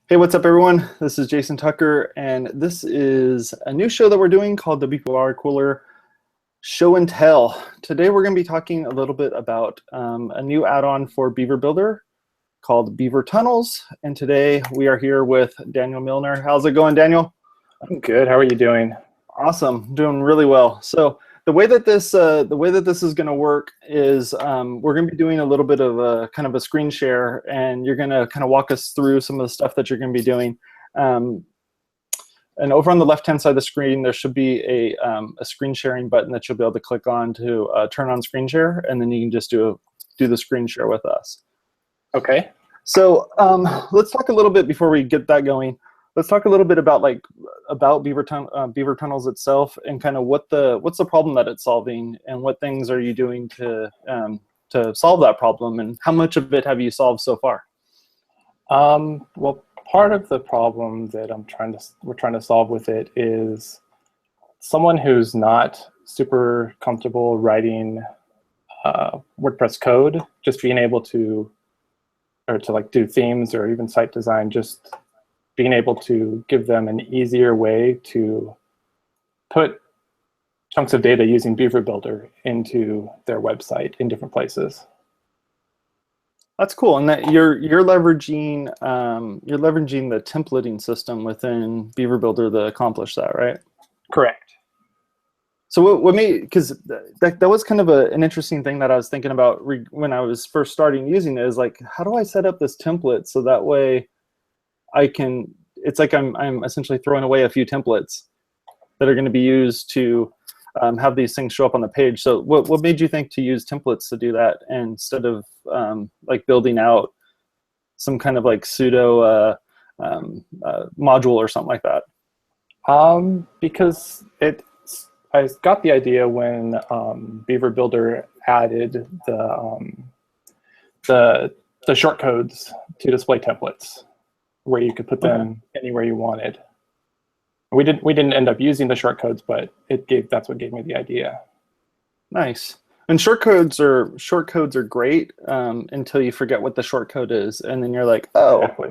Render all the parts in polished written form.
Hey, what's up, everyone? This is Jason Tucker, and this is a new show that we're doing called WPwatercooler Show and Tell. Today, we're going to be talking a little bit about a new add-on for Beaver Builder called Beaver Tunnels. And today, we are here with Daniel Milner. How's it going, Daniel? I'm good. How are you doing? Awesome, doing really well. So the way that this is going to work is we're going to be doing a little bit of a kind of a screen share, and you're going to kind of walk us through some of the stuff that you're going to be doing. And over on the left-hand side of the screen, there should be a screen sharing button that you'll be able to click on to turn on screen share, and then you can just do the screen share with us. Okay. So let's talk a little bit before we get that going. Let's talk a little bit about Beaver Tunnels itself, and kind of what's the problem that it's solving, and what things are you doing to solve that problem, and how much of it have you solved so far? Well, part of the problem that we're trying to solve with it is someone who's not super comfortable writing WordPress code, just being able to do themes or even site design, just being able to give them an easier way to put chunks of data using Beaver Builder into their website in different places. That's cool, and that you're leveraging the templating system within Beaver Builder to accomplish that, right? Correct. So what made, because that was kind of an interesting thing that I was thinking about when I was first starting using it, is like, how do I set up this template so that way it's like I'm essentially throwing away a few templates that are going to be used to have these things show up on the page. So what made you think to use templates to do that instead of like building out some kind of like pseudo module or something like that? Because I got the idea when Beaver Builder added the shortcodes to display templates, where you could put them anywhere you wanted. We didn't end up using the shortcodes, but that's what gave me the idea. Nice. And shortcodes are great until you forget what the shortcode is, and then you're like, oh, Exactly.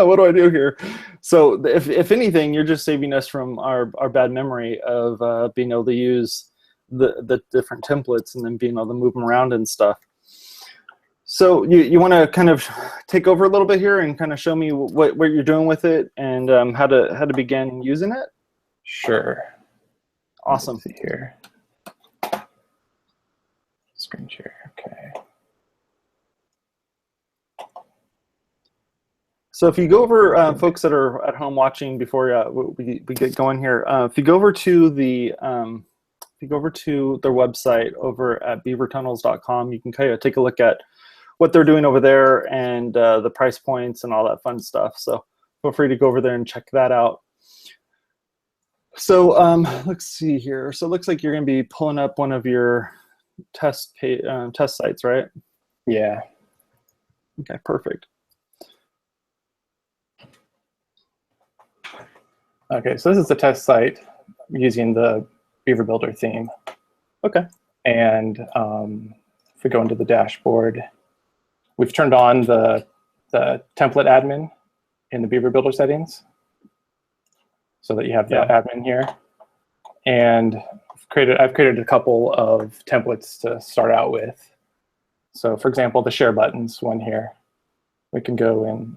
What do I do here? So if anything, you're just saving us from our bad memory of being able to use the different templates and then being able to move them around and stuff. So you want to kind of take over a little bit here and kind of show me what you're doing with it, and how to begin using it? Sure. Awesome. Let's see here. Screen share. Okay. So if you go over, folks that are at home watching before we get going here, if you go over to their website over at beavertunnels.com, you can kind of take a look at what they're doing over there, and the price points and all that fun stuff. So feel free to go over there and check that out. So let's see here. So it looks like you're going to be pulling up one of your test sites, right? Yeah. Okay, perfect. Okay, so this is the test site using the Beaver Builder theme. Okay. And if we go into the dashboard, we've turned on the template admin in the Beaver Builder settings, so that you have the admin here. And I've created a couple of templates to start out with. So for example, the share buttons one here, we can go and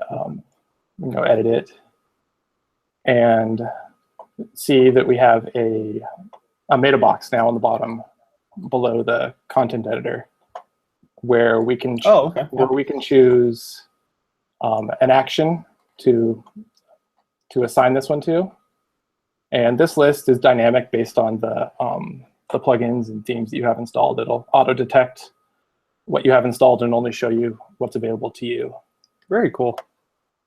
edit it and see that we have a meta box now on the bottom below the content editor, where we can choose an action to assign this one to. And this list is dynamic based on the plugins and themes that you have installed. It'll auto-detect what you have installed and only show you what's available to you. Very cool.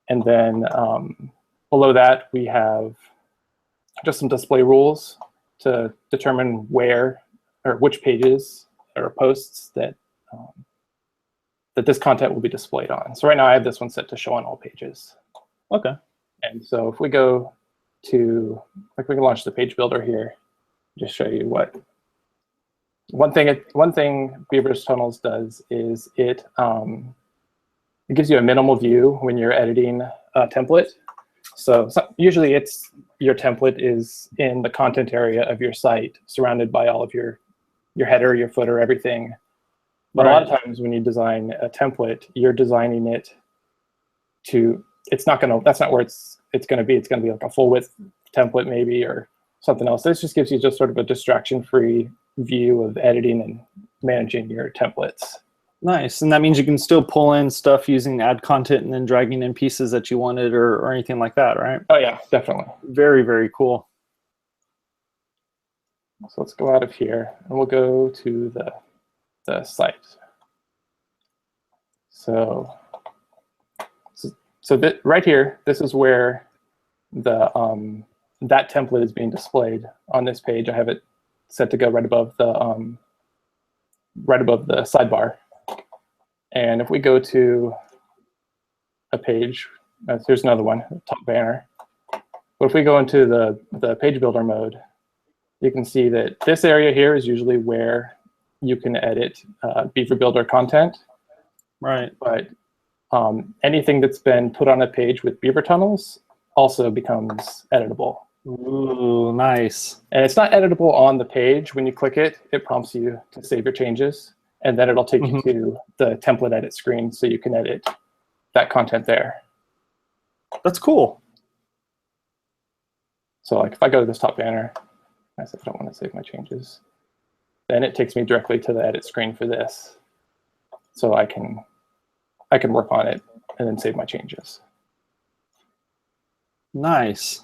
And then below that, we have just some display rules to determine where or which pages or posts that this content will be displayed on. So right now I have this one set to show on all pages. Okay. And so if we go to, like, we can launch the page builder here, just show you what. One thing Beaver Tunnels does is it it gives you a minimal view when you're editing a template. So usually it's your template is in the content area of your site, surrounded by all of your header, your footer, everything. But a lot of times when you design a template, you're designing it to, that's not where it's going to be. It's going to be like a full width template maybe, or something else. This just gives you just sort of a distraction-free view of editing and managing your templates. Nice. And that means you can still pull in stuff using add content and then dragging in pieces that you wanted or anything like that, right? Oh yeah, definitely. Very, very cool. So let's go out of here and we'll go to the site. So that right here, this is where the that template is being displayed on this page. I have it set to go right above the sidebar. And if we go to a page, here's another one, top banner. But if we go into the page builder mode, you can see that this area here is usually where you can edit Beaver Builder content. Right. But anything that's been put on a page with Beaver Tunnels also becomes editable. Ooh, nice. And it's not editable on the page. When you click it, it prompts you to save your changes. And then it'll take you to the template edit screen so you can edit that content there. That's cool. So like if I go to this top banner, I said I don't want to save my changes, then it takes me directly to the edit screen for this. So I can work on it and then save my changes. Nice.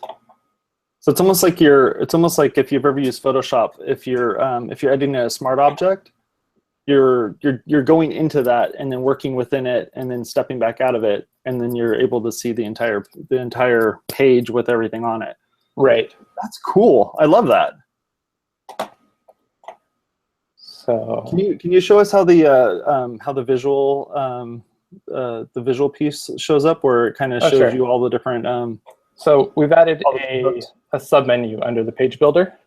So it's almost like if you've ever used Photoshop, if you're editing a smart object, you're going into that and then working within it and then stepping back out of it, and then you're able to see the entire page with everything on it. Right. That's cool. I love that. So can you show us how the visual piece shows up, where it kind of shows you all the different so we've added a submenu under the page builder,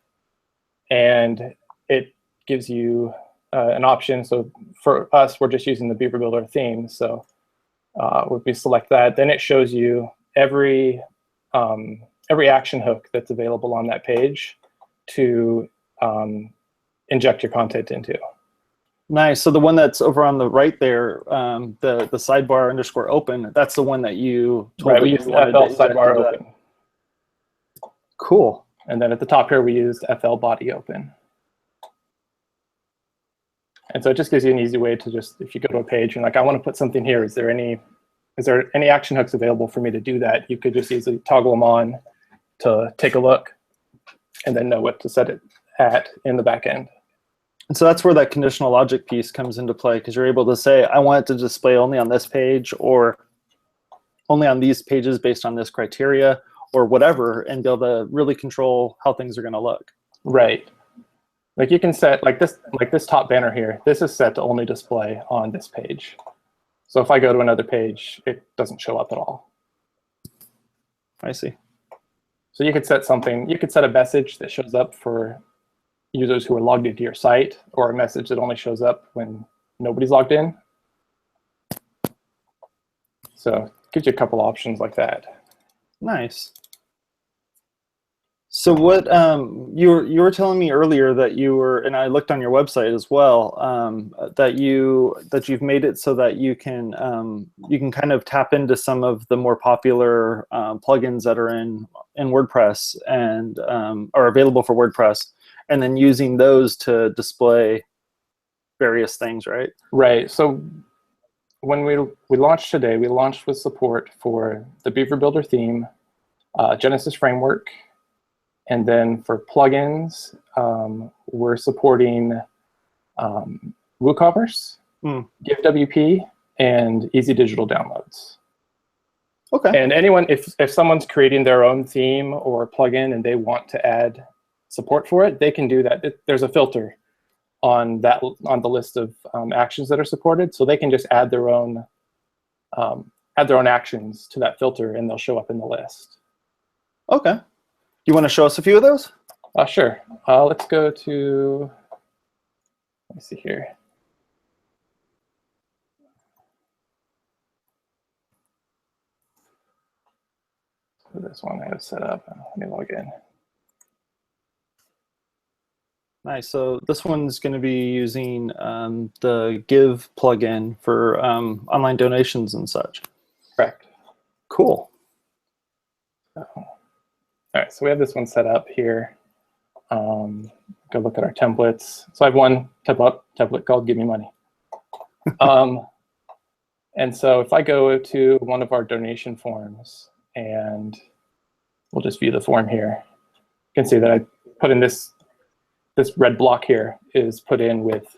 and it gives you an option. So for us, we're just using the Beaver Builder theme. So if we select that, then it shows you every action hook that's available on that page to inject your content into. Nice. So the one that's over on the right there, the sidebar _ open, that's the one that you told right. We used FL sidebar open. Cool. And then at the top here, we used FL body open. And so it just gives you an easy way to just, if you go to a page and like, I want to put something here, is there any action hooks available for me to do that? You could just easily toggle them on to take a look and then know what to set it at in the back end. And so that's where that conditional logic piece comes into play, because you're able to say, I want it to display only on this page or only on these pages based on this criteria or whatever, and be able to really control how things are going to look. Right. Like you can set, like this top banner here, this is set to only display on this page. So if I go to another page, it doesn't show up at all. I see. So you could set something, you could set a message that shows up for users who are logged into your site, or a message that only shows up when nobody's logged in. So it gives you a couple options like that. Nice. So what you were telling me earlier that you were, and I looked on your website as well, that you've made it so that you can kind of tap into some of the more popular plugins that are in WordPress and are available for WordPress, and then using those to display various things, right? Right. So when we launched today, we launched with support for the Beaver Builder theme, Genesis framework. And then for plugins, we're supporting WooCommerce, GiveWP, and Easy Digital Downloads. Okay. And anyone, if someone's creating their own theme or plugin and they want to add support for it, they can do that. There's a filter on the list of actions that are supported, so they can just add their own actions to that filter, and they'll show up in the list. Okay. You want to show us a few of those? Sure. Let's go to, let me see here. for this one I have set up. Let me log in. Nice. So this one's going to be using the Give plugin for online donations and such. Correct. Cool. All right, so we have this one set up here. Go look at our templates. So I have one template called Give Me Money. And so if I go to one of our donation forms, and we'll just view the form here, you can see that I put in this red block here is put in with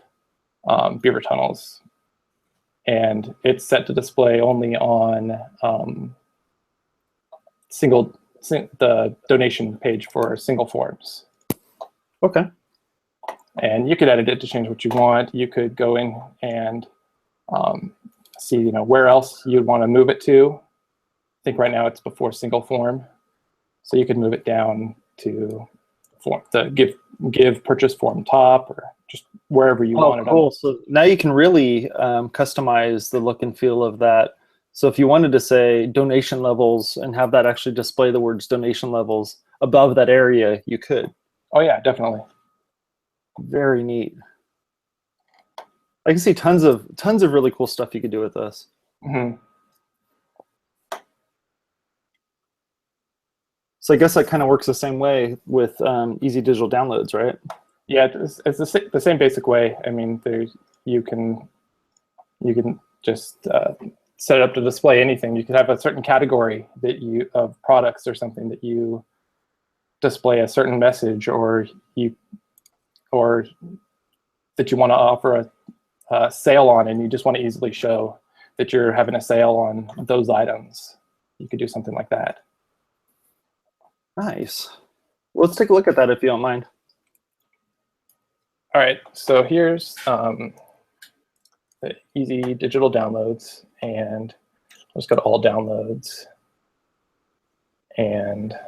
Beaver Tunnels. And it's set to display only on the donation page for single forms. Okay. And you could edit it to change what you want. You could go in and see, where else you'd want to move it to. I think right now it's before single form, so you could move it down to the give purchase form top, or just wherever you want it. Oh, cool. So now you can really customize the look and feel of that. So if you wanted to say donation levels and have that actually display the words donation levels above that area, you could. Oh yeah, definitely. Very neat. I can see tons of really cool stuff you could do with this. Mm-hmm. So I guess that kind of works the same way with easy digital downloads, right? Yeah, it's the same basic way. I mean, you can just set it up to display anything. You could have a certain category of products or something that you display a certain message, or that you want to offer a sale on, and you just want to easily show that you're having a sale on those items. You could do something like that. Nice. Well, let's take a look at that if you don't mind. All right, so here's the easy digital downloads, and let's go to all downloads. And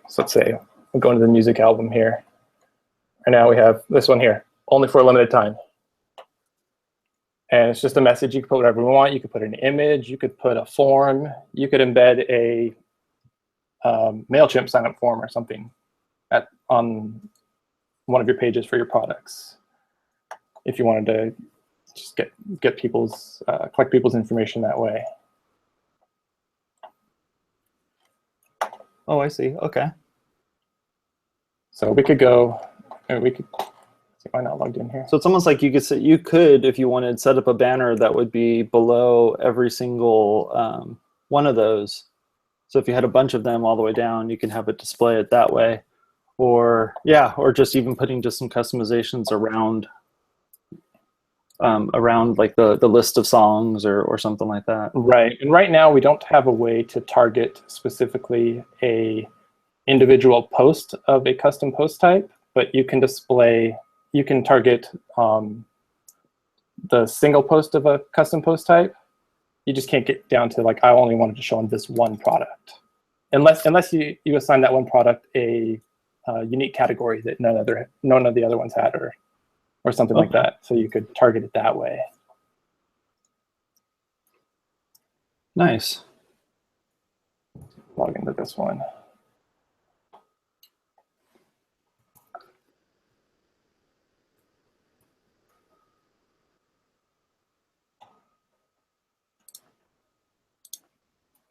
so let's say we'll go into the music album here. And now we have this one here, only for a limited time. And it's just a message. You can put whatever you want. You could put an image. You could put a form. You could embed a MailChimp sign-up form or something on one of your pages for your products, if you wanted to just get people's collect people's information that way. Oh, I see. Okay. So we could go. We could. See, am I not logged in here? So it's almost like you could, if you wanted, set up a banner that would be below every single one of those. So if you had a bunch of them all the way down, you can have it display it that way. Or yeah, or just even putting just some customizations around like the list of songs or something like that. Right. And right now we don't have a way to target specifically a individual post of a custom post type, but you can target the single post of a custom post type. You just can't get down to like, I only wanted to show on this one product, unless you assign that one product a unique category that none of the other ones had, or something like that. So you could target it that way. Nice. Log into this one.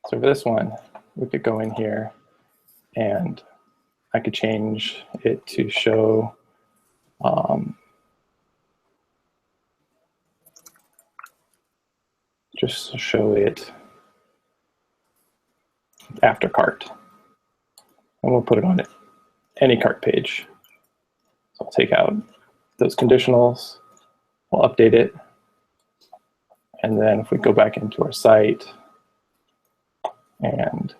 So for this one, we could go in here and I could change it to show just show it after cart. And we'll put it on any cart page. So I'll take out those conditionals, we'll update it. And then if we go back into our site and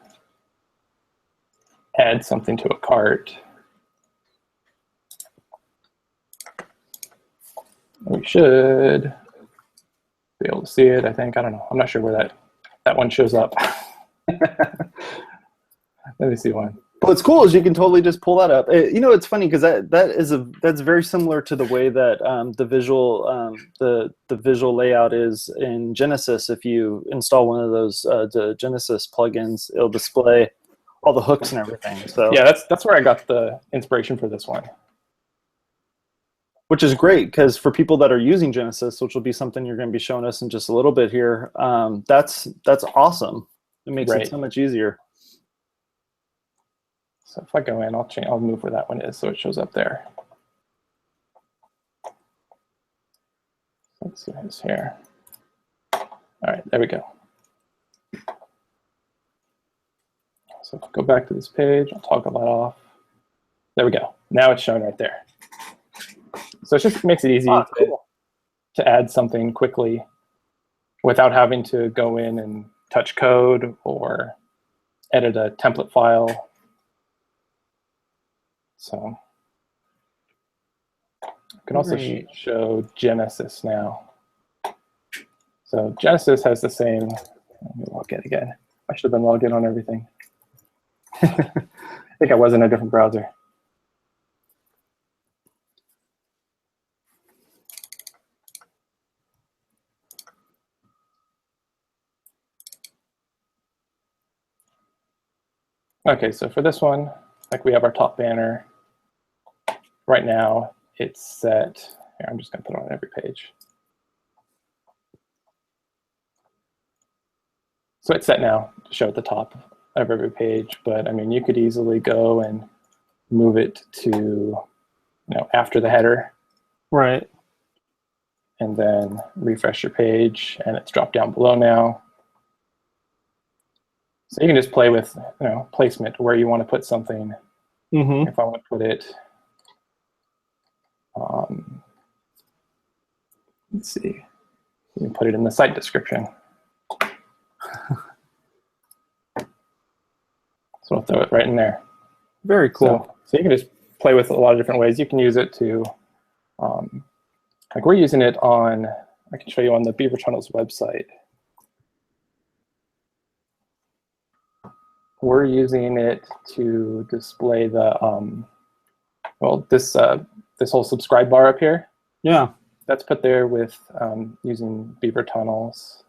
add something to a cart, we should be able to see it, I think. I don't know. I'm not sure where that one shows up. Let me see one. What's cool is you can totally just pull that up. It's funny because that's very similar to the way that the visual layout is in Genesis. If you install one of those the Genesis plugins, it'll display all the hooks and everything. So yeah, that's where I got the inspiration for this one. Which is great, because for people that are using Genesis, which will be something you're going to be showing us in just a little bit here, that's awesome. It makes it so much easier. So if I go in, I'll move where that one is so it shows up there. Let's see who's here. All right, there we go. So if I go back to this page, I'll toggle that off. There we go. Now it's shown right there. So it just makes it easy to add something quickly without having to go in and touch code or edit a template file. So I can also show Genesis now. So Genesis has the same, let me log in again. I should have been logged in on everything. I think I was in a different browser. Okay, so for this one, like we have our top banner. Right now, it's set. Here, I'm just going to put it on every page. So it's set now to show at the top of every page, but I mean, you could easily go and move it to, after the header. Right. And then refresh your page, and it's dropped down below now. So you can just play with, placement where you want to put something. Mm-hmm. If I want to put it, let's see, you can put it in the site description. So I'll throw it right in there. Very cool. So you can just play with a lot of different ways. You can use it to, like we're using it on, I can show you on the Beaver Tunnels website. We're using it to display the, this whole subscribe bar up here. Yeah. That's put there with using Beaver Tunnels.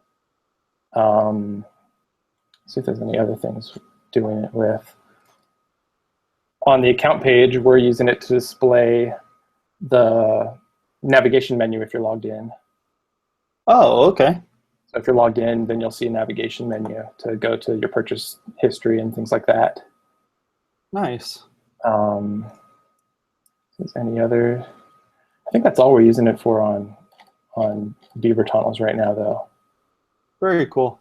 See if there's any other things doing it with. On the account page, we're using it to display the navigation menu if you're logged in. Oh, okay. So if you're logged in, then you'll see a navigation menu to go to your purchase history and things like that. Nice. Is there any other? I think that's all we're using it for on Beaver Tunnels right now, though. Very cool.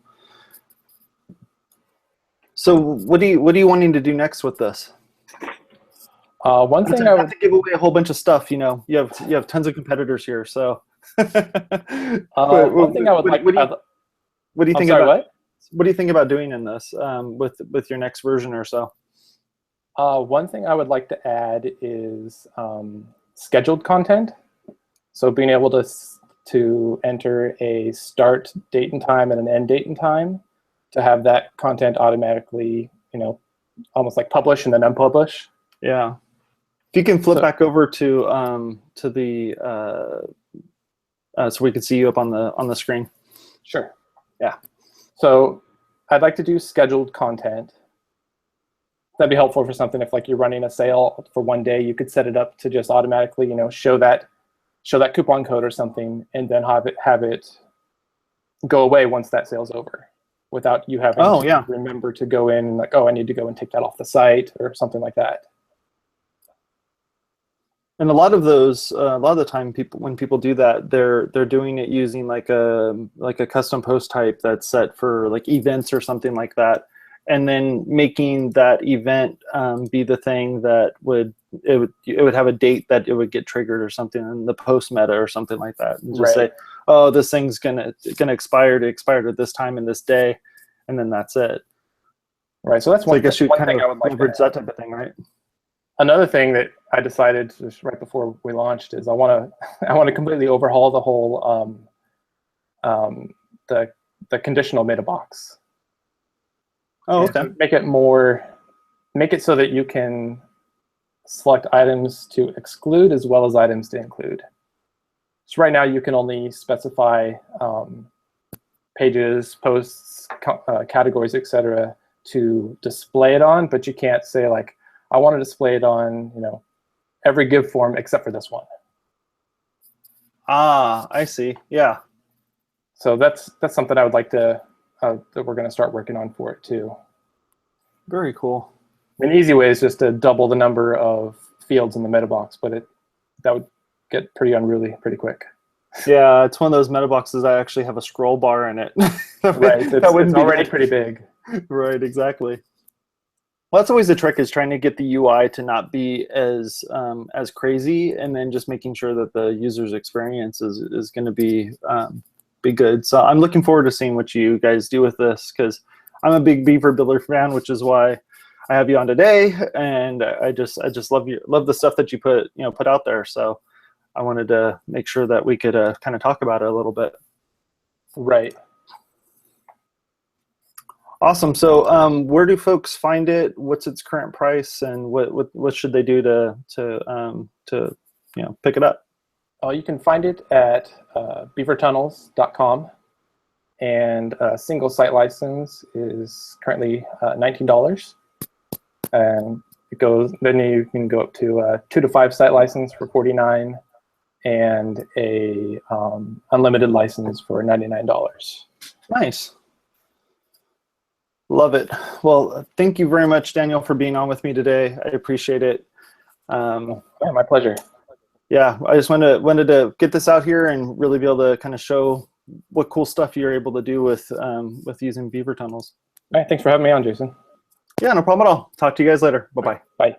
So what are you wanting to do next with this? One thing I would to give away a whole bunch of stuff. You have tons of competitors here, so. One thing I would like. What do you think sorry, about what do you think about doing in this with your next version or so? One thing I would like to add is scheduled content. So being able to enter a start date and time and an end date and time, to have that content automatically, almost like publish and then unpublish. Yeah. If you can flip back over to the so we can see you up on the screen. Sure. Yeah. So I'd like to do scheduled content. That'd be helpful for something if like you're running a sale for one day, you could set it up to just automatically, show that coupon code or something, and then have it go away once that sale's over, without you having to remember to go in and like, oh, I need to go and take that off the site or something like that. And a lot of the time, when people do that, they're doing it using like a custom post type that's set for like events or something like that, and then making that event be the thing that would have a date that it would get triggered or something in the post meta or something like that, and just say, oh, this thing's gonna expire at this time and this day, and then that's it. Right. So that's one. So I guess you kind of leverage that type of thing, right? Another thing that I decided just right before we launched is I want to completely overhaul the whole the conditional meta box. Oh, okay. Make it so that you can select items to exclude as well as items to include. So right now you can only specify pages, posts, categories, etc., to display it on, but you can't say like, I want to display it on, every give form except for this one. Ah, I see. Yeah. So that's something I would like to that we're going to start working on for it too. Very cool. An easy way is just to double the number of fields in the meta box, but that would get pretty unruly pretty quick. Yeah, it's one of those meta boxes that actually have a scroll bar in it. Right, it's already pretty big. Right, exactly. Well, that's always the trick, is trying to get the UI to not be as crazy, and then just making sure that the user's experience is going to be good. So I'm looking forward to seeing what you guys do with this, because I'm a big Beaver Builder fan, which is why I have you on today, and I just love the stuff that you put out there. So I wanted to make sure that we could kind of talk about it a little bit. Right. Awesome. So where do folks find it? What's its current price, and what should they do to pick it up? You can find it at beavertunnels.com, and a single site license is currently $19. And then you can go up to 2 to 5 site license for $49, and a unlimited license for $99. Nice. Love it. Well, thank you very much, Daniel, for being on with me today. I appreciate it. Yeah, my pleasure. Yeah, I just wanted to get this out here and really be able to kind of show what cool stuff you're able to do with using Beaver Tunnels. All right, thanks for having me on, Jason. Yeah, no problem at all. Talk to you guys later. Bye-bye. Bye.